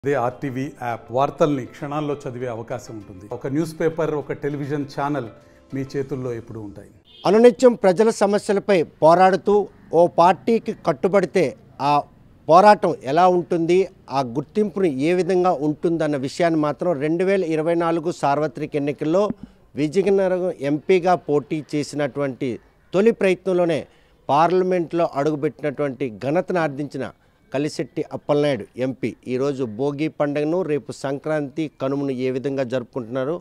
అదే RTV app వార్తల్ని క్షణాల్లో చదివే అవకాశం ఉంటుంది. ఒక న్యూస్ పేపర్, ఒక టెలివిజన్ ఛానల్ మీ చేతుల్లో ఎప్పుడూ ఉంటాయి. అనునిత్యం ప్రజల సమస్యలపై పోరాడుతూ ఓ పార్టీకి కట్టుబడితే ఆ పోరాటం ఎలా ఉంటుంది, ఆ గుర్తింపుని ఏ విధంగా ఉంటుందన్న విషయాన్ని మాత్రం 2024 సార్వత్రిక ఎన్నికల్లో విజయనగరం ఎంపీగా పోటీ చేసినటువంటి తొలి ప్రయత్నంలోనే పార్లమెంట్లో అడుగుపెట్టినటువంటి ఘనతను ఆర్జించిన కలిశెట్టి అప్పలనాయుడు ఎంపీ ఈరోజు భోగి పండుగను, రేపు సంక్రాంతి కనుమను ఏ విధంగా జరుపుకుంటున్నారు,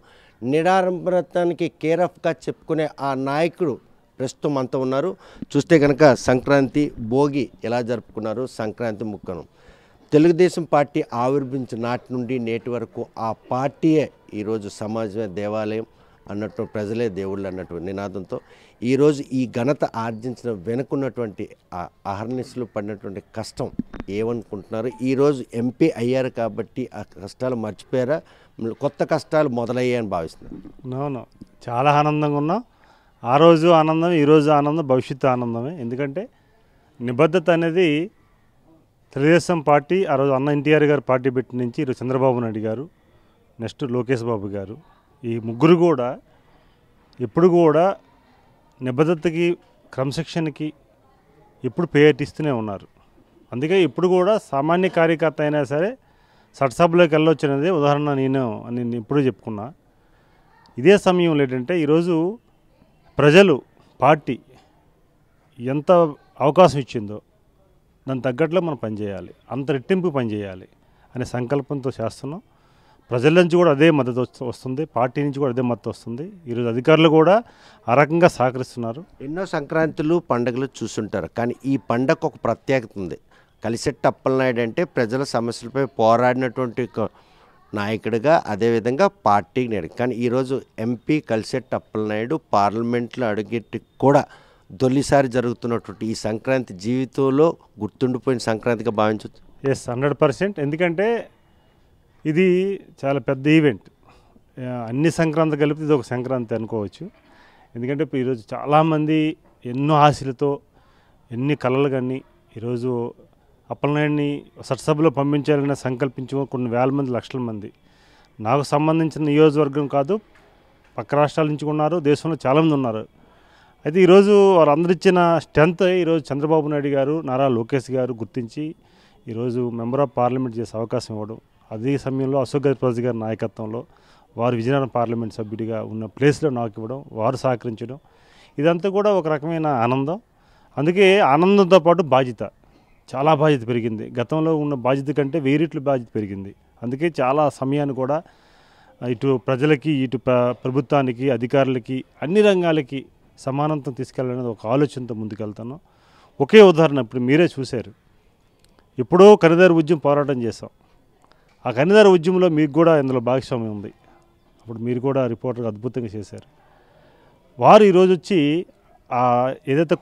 నిడారంభరతానికి కేరఫ్గా చెప్పుకునే ఆ నాయకుడు ప్రస్తుతం అంతా ఉన్నారు. చూస్తే కనుక సంక్రాంతి భోగి ఎలా జరుపుకున్నారు, సంక్రాంతి ముక్కను తెలుగుదేశం పార్టీ ఆవిర్భించిన నాటి నుండి నేటి వరకు ఆ పార్టీయే ఈరోజు సమాజమే దేవాలయం అన్నట్టు, ప్రజలే దేవుళ్ళు అన్నట్టు నినాదంతో ఈరోజు ఈ ఘనత ఆర్జించిన వెనుకున్నటువంటి ఆ అహర్నిశలు పడినటువంటి కష్టం ఏమనుకుంటున్నారు, ఈరోజు ఎంపీ అయ్యారు కాబట్టి ఆ కష్టాలు మర్చిపోయారా, కొత్త కష్టాలు మొదలయ్యాయని భావిస్తున్నారు? అవును, చాలా ఆనందంగా ఉన్నాం. ఆ రోజు ఆనందం, ఈరోజు ఆనందం, భవిష్యత్తు ఆనందమే. ఎందుకంటే నిబద్ధత అనేది తెలుగుదేశం పార్టీ ఆ రోజు అన్న ఎన్టీఆర్ గారు పార్టీ పెట్టి నుంచి ఈరోజు చంద్రబాబు నాయుడు గారు, నెక్స్ట్ లోకేష్ బాబు గారు, ఈ ముగ్గురు కూడా ఎప్పుడు కూడా నిబద్ధతకి, క్రమశిక్షణకి ఎప్పుడు పేటిస్తూనే ఉన్నారు. అందుకే ఇప్పుడు కూడా సామాన్య కార్యకర్త అయినా సరే చట్టసభలోకి వెళ్ళొచ్చు అనేది ఉదాహరణ నేను ఎప్పుడూ చెప్పుకున్నా. ఇదే సమయంలో ఏంటంటే ఈరోజు ప్రజలు పార్టీ ఎంత అవకాశం ఇచ్చిందో దానికి తగ్గట్లో మనం పనిచేయాలి, అంత రెట్టింపు పనిచేయాలి అనే సంకల్పంతో చేస్తున్నాం. ప్రజల నుంచి కూడా అదే మద్దతు వస్తుంది, పార్టీ నుంచి కూడా అదే మద్దతు వస్తుంది. ఈరోజు అధికారులు కూడా ఆ రకంగా సహకరిస్తున్నారు. ఎన్నో సంక్రాంతులు పండుగలు చూస్తుంటారు, కానీ ఈ పండగకు ఒక ప్రత్యేకత ఉంది. కలిశెట్టి అప్పలనాయుడు అంటే ప్రజల సమస్యలపై పోరాడినటువంటి నాయకుడిగా, అదేవిధంగా పార్టీకి నేడు. కానీ ఈరోజు ఎంపీ కలిశెట్టి అప్పలనాయుడు పార్లమెంట్లో అడుగెట్టి కూడా తొలిసారి జరుగుతున్నటువంటి ఈ సంక్రాంతి జీవితంలో గుర్తుండిపోయిన సంక్రాంతిగా భావించవచ్చు. ఎస్, 100%. ఎందుకంటే ఇది చాలా పెద్ద ఈవెంట్. అన్ని సంక్రాంతి కలిపి ఇది ఒక సంక్రాంతి అనుకోవచ్చు. ఎందుకంటే ఇప్పుడు ఈరోజు చాలామంది ఎన్నో ఆశలతో, ఎన్ని కళలు కానీ ఈరోజు అప్పలనాయుడిని చట్టసభలో పంపించాలని సంకల్పించు కొన్ని వేల మంది, లక్షల మంది. నాకు సంబంధించిన నియోజకవర్గం కాదు, పక్క రాష్ట్రాల నుంచి ఉన్నారు, దేశంలో చాలామంది ఉన్నారు. అయితే ఈరోజు వాళ్ళందరూ ఇచ్చిన స్ట్రెంత్ ఈరోజు చంద్రబాబు నాయుడు గారు, నారా లోకేష్ గారు గుర్తించి ఈరోజు మెంబర్ ఆఫ్ పార్లమెంట్ చేసే అవకాశం ఇవ్వడం, అదే సమయంలో అశోక్ గజపతి గారి నాయకత్వంలో వారు విజయనగరం పార్లమెంట్ సభ్యుడిగా ఉన్న ప్లేస్లో నాకు ఇవ్వడం, వారు సహకరించడం, ఇదంతా కూడా ఒక రకమైన ఆనందం. అందుకే ఆనందంతో పాటు బాధ్యత, చాలా బాధ్యత పెరిగింది. గతంలో ఉన్న బాధ్యత కంటే 1000 రెట్లు బాధ్యత పెరిగింది. అందుకే చాలా సమయాన్ని కూడా ఇటు ప్రజలకి, ఇటు ప్రభుత్వానికి, అధికారులకి, అన్ని రంగాలకి సమానత్వం తీసుకెళ్ళాలనేది ఒక ఆలోచనతో ముందుకెళ్తాను. ఒకే ఉదాహరణ ఇప్పుడు మీరే చూశారు. ఎప్పుడో ఖనిదారు ఉద్యమం పోరాటం చేశాం. ఆ ఖనిదారు ఉద్యమంలో మీకు కూడా ఇందులో భాగస్వామ్యం ఉంది. అప్పుడు మీరు కూడా రిపోర్టర్ అద్భుతంగా చేశారు. వారు ఈరోజు వచ్చి ఏదైతే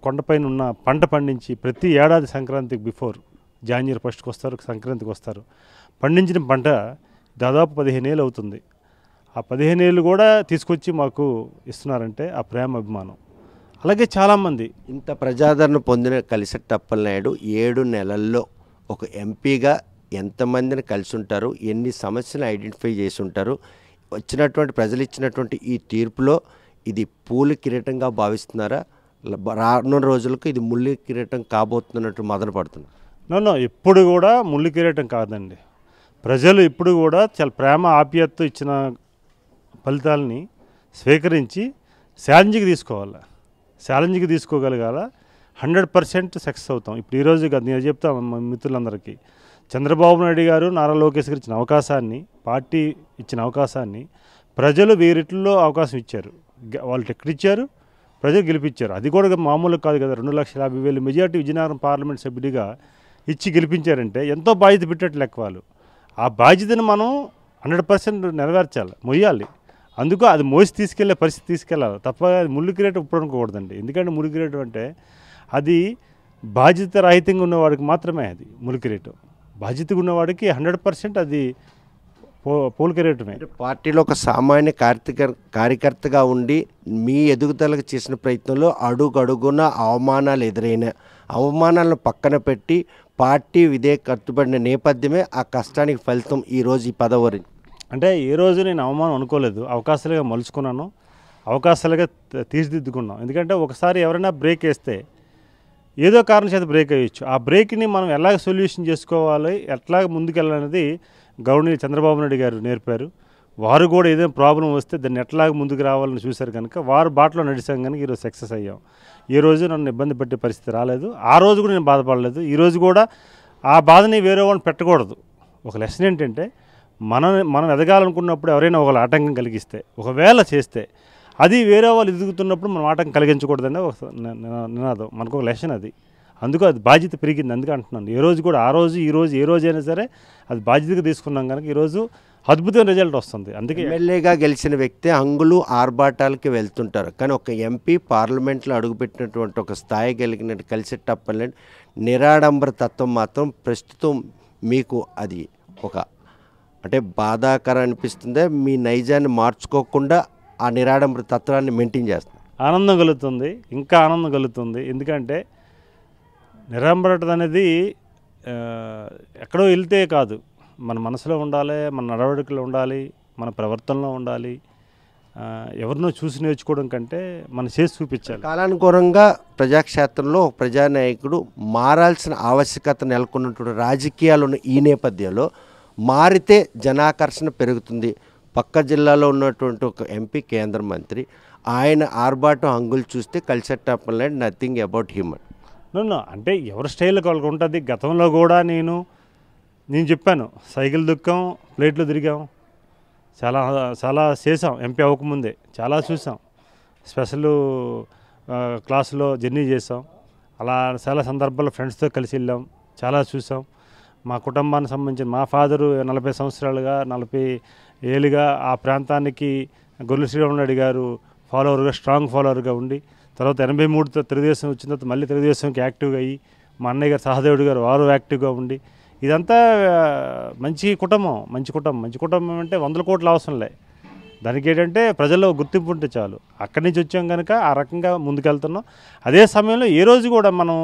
కొండపైన ఉన్న పంట పండించి ప్రతి ఏడాది సంక్రాంతికి బిఫోర్ జాన్వరి 1st వస్తారు, సంక్రాంతికి వస్తారు. పండించిన పంట దాదాపు 15 ఏళ్ళు అవుతుంది. ఆ 15 ఏళ్ళు కూడా తీసుకొచ్చి మాకు ఇస్తున్నారంటే ఆ ప్రేమ, అభిమానం. అలాగే చాలామంది ఇంత ప్రజాదరణ పొందిన కలిశెట్టి అప్పలనాయుడు 7 నెలల్లో ఒక ఎంపీగా ఎంతమందిని కలిసి ఉంటారు, ఎన్ని సమస్యలు ఐడెంటిఫై చేసి ఉంటారు, వచ్చినటువంటి ప్రజలు ఇచ్చినటువంటి ఈ తీర్పులో ఇది పూల కిరీటంగా భావిస్తున్నారా, రానున్న రోజులకు ఇది ముళ్ళు కిరీటం కాబోతున్నట్టు మదన పడుతున్నారు? నో, ఎప్పుడు కూడా ముళ్ళు కిరీటం కాదండి. ప్రజలు ఇప్పుడు కూడా చాలా ప్రేమ, ఆప్యాయతతో ఇచ్చిన ఫలితాలని స్వీకరించి ఛాలెంజ్కి తీసుకోవాలి. ఛాలెంజ్కి తీసుకోగలగాల 100% సక్సెస్ అవుతాం. ఇప్పుడు ఈరోజు నేను చెప్తాను మా మిత్రులందరికీ, చంద్రబాబు నాయుడు గారు, నారా లోకేష్ గారు ఇచ్చిన అవకాశాన్ని, పార్టీ ఇచ్చిన అవకాశాన్ని ప్రజలు 1000 రెట్లలో అవకాశం ఇచ్చారు. వాళ్ళు టికెట్ ఇచ్చారు, ప్రజలు గెలిపించారు. అది కూడా మామూలు కాదు కదా. 2,50,000 మెజార్టీ విజయనగరం పార్లమెంట్ సభ్యుడిగా ఇచ్చి గెలిపించారంటే ఎంతో బాధ్యత పెట్టేట్లు లెక్క వాళ్ళు. ఆ బాధ్యతను మనం 100% నెరవేర్చాలి, మొయ్యాలి. అందుకు అది మోసి తీసుకెళ్లే పరిస్థితి తీసుకెళ్ళాలి తప్ప అది ముళ్ళు కిరీటం ఇప్పుడు అనుకోకూడదండి. ఎందుకంటే ముళ్ళు కిరీటం అంటే అది బాధ్యత రహితంగా ఉన్నవాడికి మాత్రమే అది ముళ్ళు కిరీటం. బాధ్యతగా ఉన్నవాడికి 100% అది పూల కిరీటమే. పార్టీలో ఒక సామాన్య కార్యకర్తగా ఉండి మీ ఎదుగుదలకు చేసిన ప్రయత్నంలో అడుగడుగున అవమానాలు ఎదురైన అవమానాలను పక్కన పెట్టి పార్టీ ఇదే కట్టుబడిన నేపథ్యమే ఆ కష్టానికి ఫలితం ఈరోజు ఈ పదవి. అంటే ఏ రోజు నేను అవమానం అనుకోలేదు, అవకాశాలుగా మలుచుకున్నాను, అవకాశాలుగా తీర్చిదిద్దుకున్నాం. ఎందుకంటే ఒకసారి ఎవరైనా బ్రేక్ వేస్తే ఏదో కారణం చేత బ్రేక్ అయ్యొచ్చు. ఆ బ్రేక్ని మనం ఎలాగ సొల్యూషన్ చేసుకోవాలి, ఎట్లాగ ముందుకెళ్ళాలనేది గవర్నర్ చంద్రబాబు నాయుడు గారు నేర్పారు. వారు కూడా ఏదైనా ప్రాబ్లం వస్తే దాన్ని ఎట్లాగ ముందుకు రావాలని చూశారు కనుక వారు బాటలో నడిచాం కనుక ఈరోజు సక్సెస్ అయ్యాం. ఏ రోజు నన్ను ఇబ్బంది పెట్టే పరిస్థితి రాలేదు, ఆ రోజు కూడా నేను బాధపడలేదు. ఈరోజు కూడా ఆ బాధని వేరే వాళ్ళని పెట్టకూడదు. ఒక లెసన్ ఏంటంటే మనం ఎదగాలనుకున్నప్పుడు ఎవరైనా ఒకళ్ళు ఆటంకం కలిగిస్తే, ఒకవేళ చేస్తే అది వేరే వాళ్ళు ఎదుగుతున్నప్పుడు మనం ఆటంకం కలిగించకూడదని ఒక నినాదం, మనకు ఒక లెసన్ అది. అందుకు అది బాధ్యత పెరిగింది. అందుకే అంటున్నాను, ఏ రోజు కూడా ఆ రోజు ఈ రోజు ఏ రోజైనా సరే అది బాధ్యతగా తీసుకున్నాం కనుక ఈరోజు అద్భుతమైన రిజల్ట్ వస్తుంది. అందుకే ఎమ్మెల్యేగా గెలిచిన వ్యక్తి హంగులు ఆర్భాటాలకి వెళ్తుంటారు, కానీ ఒక ఎంపీ పార్లమెంట్లో అడుగుపెట్టినటువంటి ఒక స్థాయి కలిగిన కలిసేటప్పలే నిరాడంబర తత్వం మాత్రం ప్రస్తుతం మీకు అది ఒక అంటే బాధాకరం అనిపిస్తుందే. మీ నైజాన్ని మార్చుకోకుండా ఆ నిరాడంబర తత్వాన్ని మెయింటైన్ చేస్తుంది. ఆనందం కలుగుతుంది, ఇంకా ఆనందం కలుగుతుంది. ఎందుకంటే నిరాడంబరత అనేది ఎక్కడో వెళ్తే కాదు, మన మనసులో ఉండాలి, మన నడవడికలో ఉండాలి, మన ప్రవర్తనలో ఉండాలి. ఎవరినో చూసి నేర్చుకోవడం కంటే మన చేసి చూపించాలి. కాలానుగుణంగా ప్రజాక్షేత్రంలో ఒక ప్రజానాయకుడు మారాల్సిన ఆవశ్యకత నెలకొన్నటువంటి రాజకీయాలు ఉన్న ఈ నేపథ్యంలో మారితే జనాకర్షణ పెరుగుతుంది. పక్క జిల్లాలో ఉన్నటువంటి ఒక ఎంపీ కేంద్ర మంత్రి, ఆయన ఆర్భాటం హంగులు చూస్తే కలిసేటప్పలే నథింగ్ అబౌట్ హ్యూమన్. అంటే ఎవరి స్టైల్ వాళ్ళకి ఉంటుంది. గతంలో కూడా నేను చెప్పాను, సైకిల్ దుక్కాం, ప్లేట్లు తిరిగాం, చాలా చాలా చేసాం. ఎంపీ అవ్వకముందే చాలా చూసాం. స్పెషల్ క్లాసులో జర్నీ చేసాం. అలా చాలా సందర్భాల్లో ఫ్రెండ్స్తో కలిసి వెళ్ళాం, చాలా చూసాం. మా కుటుంబానికి సంబంధించిన మా ఫాదరు 40 సంవత్సరాలుగా 40 ఏళ్ళుగా ఆ ప్రాంతానికి గొర్రెల శ్రీరామనాయుడు గారు ఫాలోవర్గా, స్ట్రాంగ్ ఫాలోవర్గా ఉండి, తర్వాత 83తో తెలుగుదేశం వచ్చిన తర్వాత మళ్ళీ తెలుగుదేశంకి యాక్టివ్గా అయ్యి, మా అన్నయ్య గారు సహదేవుడు గారు వారు యాక్టివ్గా ఉండి, ఇదంతా మంచి కుటుంబం. మంచి కుటుంబం అంటే 100 కోట్ల అవసరంలే. దానికి ఏంటంటే ప్రజల్లో గుర్తింపు ఉంటే చాలు. అక్కడి నుంచి వచ్చాం కనుక ఆ రకంగా ముందుకెళ్తున్నాం. అదే సమయంలో ఏ రోజు కూడా మనం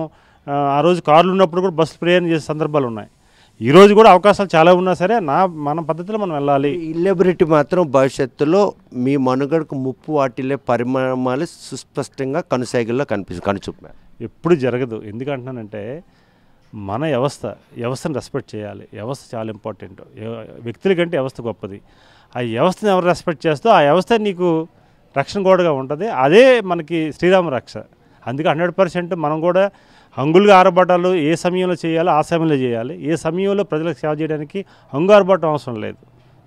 ఆ రోజు కార్లు ఉన్నప్పుడు కూడా బస్సు ప్రయాణం చేసే సందర్భాలు ఉన్నాయి. ఈరోజు కూడా అవకాశాలు చాలా ఉన్నా సరే మన పద్ధతిలో మనం వెళ్ళాలి. ఇల్లెబిలిటీ మాత్రం భవిష్యత్తులో మీ మనుగడకు ముప్పు వాటిల్లే పరిమాణాలు సుస్పష్టంగా కనుసైగుల్లో కనుచూపారు. ఎప్పుడు జరగదు. ఎందుకంటున్నానంటే మన వ్యవస్థను రెస్పెక్ట్ చేయాలి. వ్యవస్థ చాలా ఇంపార్టెంట్. వ్యక్తుల కంటే వ్యవస్థ గొప్పది. ఆ వ్యవస్థను ఎవరు రెస్పెక్ట్ చేస్తో ఆ వ్యవస్థ నీకు రక్షణ గోడగా ఉంటుంది. అదే మనకి శ్రీరామ రక్ష. అందుకే 100% మనం కూడా హంగులుగా ఆరబాటాలు ఏ సమయంలో చేయాలో ఆ సమయంలో చేయాలి. ఏ సమయంలో ప్రజలకు సేవ చేయడానికి హంగు ఆరబాటం అవసరం లేదు.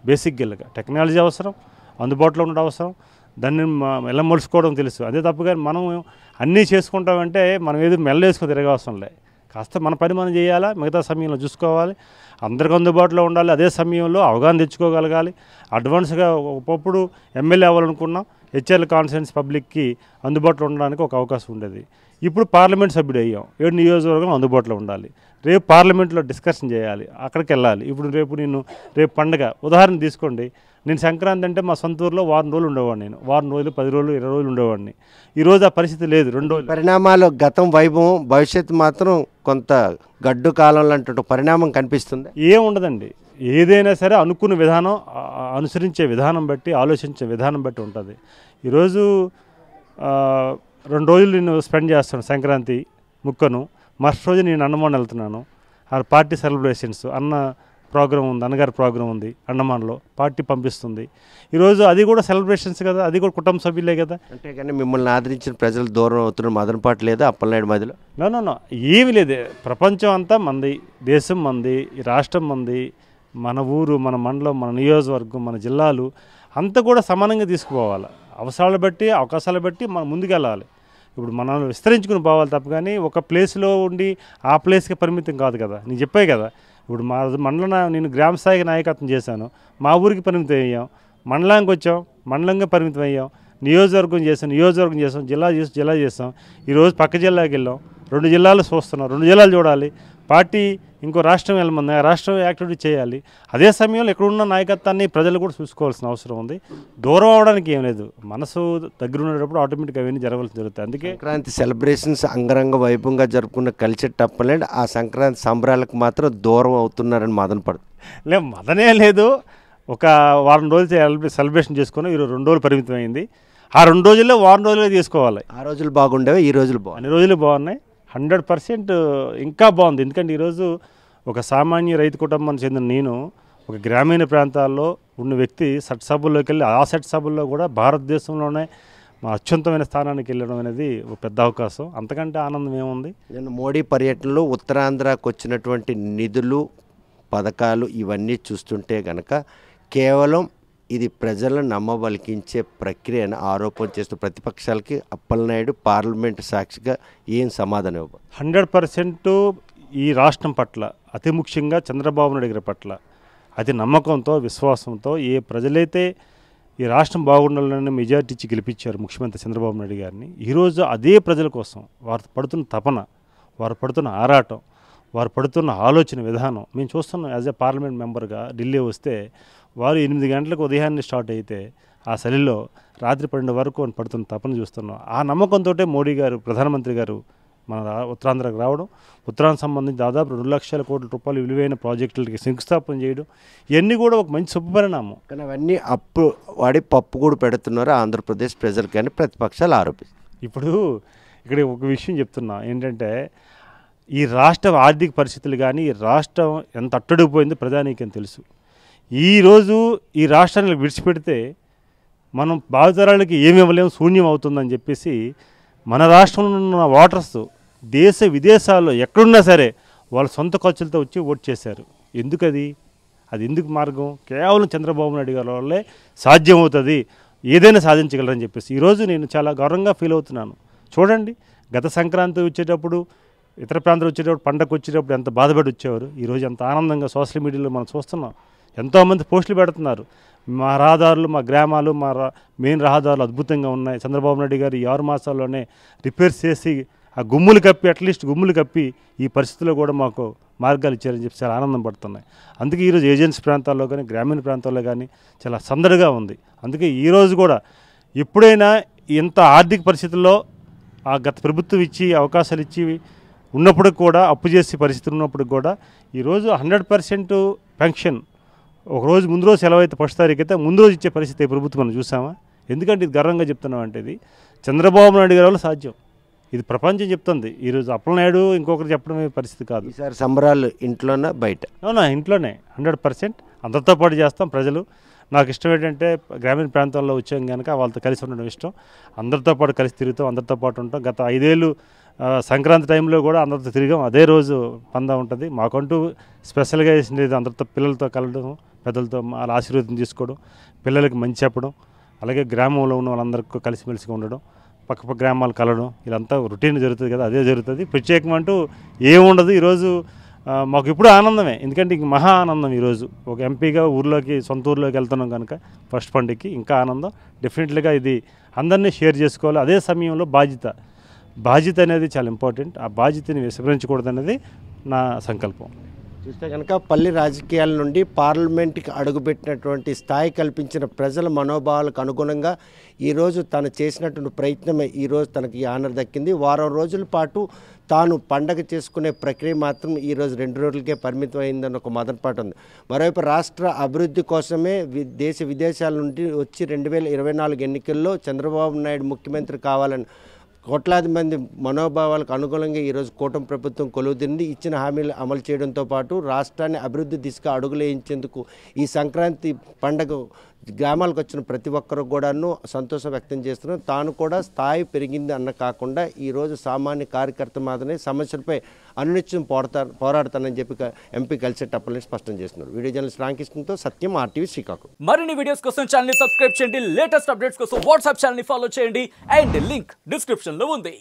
బేసిక్గా టెక్నాలజీ అవసరం, అందుబాటులో ఉండడం అవసరం, దాన్ని ఎలా మలుచుకోవడం తెలుసు. అదే తప్పుగా మనం అన్నీ చేసుకుంటామంటే మనం ఏదో మెల్లేసుకొని తిరగవసరం లేదు. కాస్త మన పని మనం చేయాలా, మిగతా సమయంలో చూసుకోవాలి, అందరికి అందుబాటులో ఉండాలి. అదే సమయంలో అవగాహన తెచ్చుకోగలగాలి. అడ్వాన్స్గా ఒకప్పుడు ఎమ్మెల్యే అవ్వాలనుకున్నాం, హెచ్ఆర్ఎల్ కాన్స్టిట్యుయెన్సీ పబ్లిక్కి అందుబాటులో ఉండడానికి ఒక అవకాశం ఉండేది. ఇప్పుడు పార్లమెంట్ సభ్యుడు అయ్యాం, 7 నియోజకవర్గం అందుబాటులో ఉండాలి. రేపు పార్లమెంట్లో డిస్కషన్ చేయాలి, అక్కడికి వెళ్ళాలి. ఇప్పుడు రేపు పండగ ఉదాహరణ తీసుకోండి. నేను సంక్రాంతి అంటే మా సొంత ఊరిలో వారం రోజులు ఉండేవాడిని. నేను వారం రోజులు, 10 రోజులు, 20 రోజులు ఉండేవాడిని. ఈరోజు ఆ పరిస్థితి లేదు. 2 రోజులు పరిణామాలు, గతం వైభవం, భవిష్యత్తు మాత్రం కొంత గడ్డు కాలంలో అంటూ పరిణామం కనిపిస్తుంది. ఏముండదండి. ఏదైనా సరే అనుకున్న విధానం, అనుసరించే విధానం బట్టి, ఆలోచించే విధానం బట్టి ఉంటుంది. ఈరోజు 2 రోజులు నేను స్పెండ్ చేస్తాను సంక్రాంతి ముక్కను. మరుసటి రోజు నేను అండమాన్ వెళ్తున్నాను. ఆ పార్టీ సెలబ్రేషన్స్, ప్రోగ్రాం ఉంది, అన్నగారి ప్రోగ్రాం ఉంది అండమాన్లో, పార్టీ పంపిస్తుంది. ఈరోజు అది కూడా సెలబ్రేషన్స్ కదా, అది కూడా కుటుంబ సభ్యులే కదా. అంటే కానీ మిమ్మల్ని ఆదరించిన ప్రజలు దూరం అవుతున్న మదనపాటు లేదా అప్పలనాయుడు మధ్యలో? నో ఏమీ లేదు. ప్రపంచం అంతా మంది, దేశం మంది, ఈ రాష్ట్రం మంది, మన ఊరు, మన మండలం, మన నియోజకవర్గం, మన జిల్లాలు అంతా కూడా సమానంగా తీసుకుపోవాలి. అవసరాలు బట్టి, అవకాశాలు బట్టి మనం ముందుకెళ్ళాలి. ఇప్పుడు మనం విస్తరించుకుని పోవాలి తప్ప కానీ ఒక ప్లేస్లో ఉండి ఆ ప్లేస్కి పరిమితం కాదు కదా. నేను చెప్పాయి కదా, ఇప్పుడు మా మండలం నేను గ్రామ స్థాయికి నాయకత్వం చేశాను, మా ఊరికి పరిమితం అయ్యాం, మండలానికి వచ్చాం, మండలంగా పరిమితం అయ్యాం, నియోజకవర్గం చేసాం, జిల్లా చేసాం. ఈరోజు పక్క జిల్లాకి వెళ్ళాం, 2 జిల్లాలు చూస్తున్నాం, 2 జిల్లాలు చూడాలి. పార్టీ ఇంకో రాష్ట్రం వెళ్ళమంది, ఆ రాష్ట్రం యాక్టివిటీ చేయాలి. అదే సమయంలో ఎక్కడున్న నాయకత్వాన్ని ప్రజలు కూడా చూసుకోవాల్సిన అవసరం ఉంది. దూరం అవడానికి ఏం లేదు, మనసు దగ్గర ఉండేటప్పుడు ఆటోమేటిక్గా అవన్నీ జరుగుతాయి. అందుకే సంక్రాంతి సెలబ్రేషన్స్ అంగరంగ వైభవంగా జరుపుకున్న కల్చర్ తప్పలేండి, ఆ సంక్రాంతి సంబరాలకు మాత్రం దూరం అవుతున్నారని మదన పడుతుంది. మదనే లేదు. ఒక వారం రోజులు సెలబ్రేషన్ చేసుకుని ఈరోజు 2 రోజులు పరిమితం అయింది. ఆ 2 రోజుల్లో వారం రోజులే తీసుకోవాలి. ఆ రోజులు బాగుండేవి, ఈ రోజులు బాగున్నాయి. అన్ని రోజులు బాగున్నాయి. 100% ఇంకా బాగుంది. ఎందుకంటే ఈరోజు ఒక సామాన్య రైతు కుటుంబానికి చెందిన నేను ఒక గ్రామీణ ప్రాంతాల్లో ఉన్న వ్యక్తి సెట్ సభల్లోకి వెళ్ళి ఆ సెట్ సభల్లో కూడా భారతదేశంలోనే మా అత్యున్నతమైన స్థానానికి వెళ్ళడం అనేది ఒక పెద్ద అవకాశం. అంతకంటే ఆనందం ఏముంది? నేను మోడీ పర్యటనలో ఉత్తరాంధ్రకు వచ్చినటువంటి నిధులు, పథకాలు ఇవన్నీ చూస్తుంటే కనుక కేవలం ఇది ప్రజలను నమ్మబలికించే ప్రక్రియ అని ఆరోపణ చేస్తూ ప్రతిపక్షాలకి అప్పలనాయుడు పార్లమెంటు సాక్షిగా ఏం సమాధానం ఇవ్వాలి? 100% ఈ రాష్ట్రం పట్ల, అతి ముఖ్యంగా చంద్రబాబు నాయుడు గారి పట్ల అతి నమ్మకంతో, విశ్వాసంతో ఏ ప్రజలైతే ఈ రాష్ట్రం బాగుండాలని మెజార్టీ ఇచ్చి గెలిపించారు ముఖ్యమంత్రి చంద్రబాబు నాయుడు గారిని, ఈరోజు అదే ప్రజల కోసం వారు పడుతున్న తపన, వారు పడుతున్న ఆరాటం, వారు పడుతున్న ఆలోచన విధానం మేము చూస్తున్నాం. యాజ్ ఏ పార్లమెంట్ మెంబర్గా ఢిల్లీ వస్తే వారు 8 గంటలకు ఉదయాన్నే స్టార్ట్ అయితే ఆ చలిలో రాత్రి 12 వరకు పడుతున్న తపన చూస్తున్నాం. ఆ నమ్మకంతో మోడీ గారు, ప్రధానమంత్రి గారు మన ఉత్తరాంధ్రకు రావడం, ఉత్తరాంధ్ర సంబంధించి దాదాపు 2 లక్షల కోట్ల రూపాయలు విలువైన ప్రాజెక్టులకి శంకుస్థాపన చేయడం, ఇవన్నీ కూడా ఒక మంచి శుభపరిణామం. కానీ అవన్నీ అప్పు వాడి పప్పు కూడా పెడుతున్నారు ఆంధ్రప్రదేశ్ ప్రజలు కానీ ప్రతిపక్షాలు ఆరోపిస్తారు. ఇప్పుడు ఇక్కడ ఒక విషయం చెప్తున్నా ఏంటంటే, ఈ రాష్ట్ర ఆర్థిక పరిస్థితులు కానీ ఈ రాష్ట్రం ఎంత అట్టడిపోయిందో ప్రధానికని తెలుసు. ఈరోజు ఈ రాష్ట్రాన్ని విడిచిపెడితే మనం భావితరాలకి ఏమి ఇవ్వలేము, శూన్యం అవుతుందని చెప్పేసి మన రాష్ట్రంలో ఉన్న ఓటర్స్ దేశ విదేశాల్లో ఎక్కడున్నా సరే వాళ్ళ సొంత ఖర్చులతో వచ్చి ఓటు చేశారు. ఎందుకది? అది ఎందుకు మార్గం? కేవలం చంద్రబాబు నాయుడు గారి వల్లే సాధ్యమవుతుంది, ఏదైనా సాధించగలరని చెప్పేసి ఈరోజు నేను చాలా గౌరవంగా ఫీల్ అవుతున్నాను. చూడండి, గత సంక్రాంతి వచ్చేటప్పుడు, ఇతర ప్రాంతాలు వచ్చేటప్పుడు, పండగకు వచ్చేటప్పుడు ఎంత బాధపడి వచ్చేవారు, ఈరోజు ఎంత ఆనందంగా సోషల్ మీడియాలో మనం చూస్తున్నాం. ఎంతోమంది పోస్టులు పెడుతున్నారు, మా రహదారులు, మా గ్రామాలు, మా మెయిన్ రహదారులు అద్భుతంగా ఉన్నాయి, చంద్రబాబు నాయుడు గారు ఈ 6 మాసాల్లోనే రిపేర్స్ చేసి ఆ గుమ్ములు కప్పి, అట్లీస్ట్ గుమ్ములు కప్పి ఈ పరిస్థితుల్లో కూడా మాకు మార్గాలు ఇచ్చారని చెప్పి చాలా ఆనందం పడుతున్నాయి. అందుకే ఈరోజు ఏజెన్సీ ప్రాంతాల్లో కానీ గ్రామీణ ప్రాంతాల్లో కానీ చాలా సందడిగా ఉంది. అందుకే ఈరోజు కూడా ఎప్పుడైనా ఇంత ఆర్థిక పరిస్థితుల్లో ఆ గత ప్రభుత్వం ఇచ్చి అవకాశాలు ఇచ్చి ఉన్నప్పుడు కూడా, అప్పు చేసే పరిస్థితులు ఉన్నప్పుడు కూడా ఈరోజు 100% పెన్షన్ ఒకరోజు ముందు రోజు సెలవు అయితే 1వ తారీఖు అయితే ముందు రోజు ఇచ్చే పరిస్థితి ప్రభుత్వం మనం చూసామా? ఎందుకంటే ఇది గర్వంగా చెప్తున్నాం అంటే ఇది చంద్రబాబు నాయుడు గారి వల్ల సాధ్యం. ఇది ప్రపంచం చెప్తుంది. ఈరోజు అప్పలనాయుడు ఇంకొకరు చెప్పడమే పరిస్థితి కాదు. ఈసారి సంబరాలు ఇంట్లోనే బయట? అవునా, ఇంట్లోనే 100% అందరితో పాటు చేస్తాం. ప్రజలు నాకు ఇష్టం ఏంటంటే గ్రామీణ ప్రాంతాల్లో వచ్చాం కనుక వాళ్ళతో కలిసి ఉండడం ఇష్టం. అందరితో పాటు కలిసి తిరుగుతాం, అందరితో పాటు ఉంటాం. గత 5 ఏళ్ళు సంక్రాంతి టైంలో కూడా అందరితో తిరిగాం. అదే రోజు పందా ఉంటుంది. మాకంటూ స్పెషల్గా చేసినది అందరితో, పిల్లలతో కలవడం, పెద్దలతో వాళ్ళ ఆశీర్వాదం తీసుకోవడం, పిల్లలకి మంచి చెప్పడం, అలాగే గ్రామంలో ఉన్న వాళ్ళందరికీ కలిసిమెలిసిగా ఉండడం, పక్క గ్రామాలు కలవడం, ఇదంతా రొటీన్ జరుగుతుంది కదా, అదే జరుగుతుంది. ప్రత్యేకం అంటూ ఏముండదు. ఈరోజు మాకు ఇప్పుడు ఆనందమే, ఎందుకంటే ఇంక మహా ఆనందం. ఈరోజు ఒక ఎంపీగా సొంత ఊర్లోకి వెళ్తున్నాం కనుక ఫస్ట్ పండుగకి ఇంకా ఆనందం. డెఫినెట్లీగా ఇది అందరినీ షేర్ చేసుకోవాలి. అదే సమయంలో బాధ్యత అనేది చాలా ఇంపార్టెంట్. ఆ బాధ్యతని విస్మరించకూడదు అనేది నా సంకల్పం. చూస్తే కనుక పల్లి రాజకీయాల నుండి పార్లమెంట్కి అడుగుపెట్టినటువంటి స్థాయి కల్పించిన ప్రజల మనోభావాలకు అనుగుణంగా ఈరోజు తను చేసినటువంటి ప్రయత్నమే ఈరోజు తనకి ఆనర్ దక్కింది. వారం రోజుల పాటు తాను పండగ చేసుకునే ప్రక్రియ మాత్రం ఈరోజు 2 రోజులకే పరిమితం అయిందని ఒక మదనపాటు ఉంది. మరోవైపు రాష్ట్ర అభివృద్ధి కోసమే దేశ విదేశాల నుండి వచ్చి 2024 ఎన్నికల్లో చంద్రబాబు నాయుడు ముఖ్యమంత్రి కావాలని కోట్లాది మంది మనోభావాలకు అనుగుణంగా ఈరోజు కూటమి ప్రభుత్వం కొలువుదీరింది. ఇచ్చిన హామీలు అమలు చేయడంతో పాటు రాష్ట్రాన్ని అభివృద్ధి దిశగా అడుగులేయించేందుకు ఈ సంక్రాంతి పండగ గ్రామాలకు వచ్చిన ప్రతి ఒక్కరు కూడాను సంతోషం వ్యక్తం చేస్తున్నారు. తాను కూడా స్థాయి పెరిగింది అన్న కాకుండా ఈరోజు సామాన్య కార్యకర్త మాత్రమే సమస్యలపై అనునిత్యం పోరాడతానని చెప్పి ఎంపీ కలిసేటప్పటిని స్పష్టం చేస్తున్నారు. వీడియో జర్నలిస్ట్ రామకృష్ణతో సత్యం, RTV శ్రీకాకుళం. మరిన్ని వీడియోస్ కోసం ఛానల్ ని సబ్స్క్రైబ్ చేయండి. లేటెస్ట్ అప్డేట్స్ కోసం వాట్సాప్ ఛానల్ ని ఫాలో చేయండి. అండ్ లింక్ డిస్క్రిప్షన్ లో ఉంది.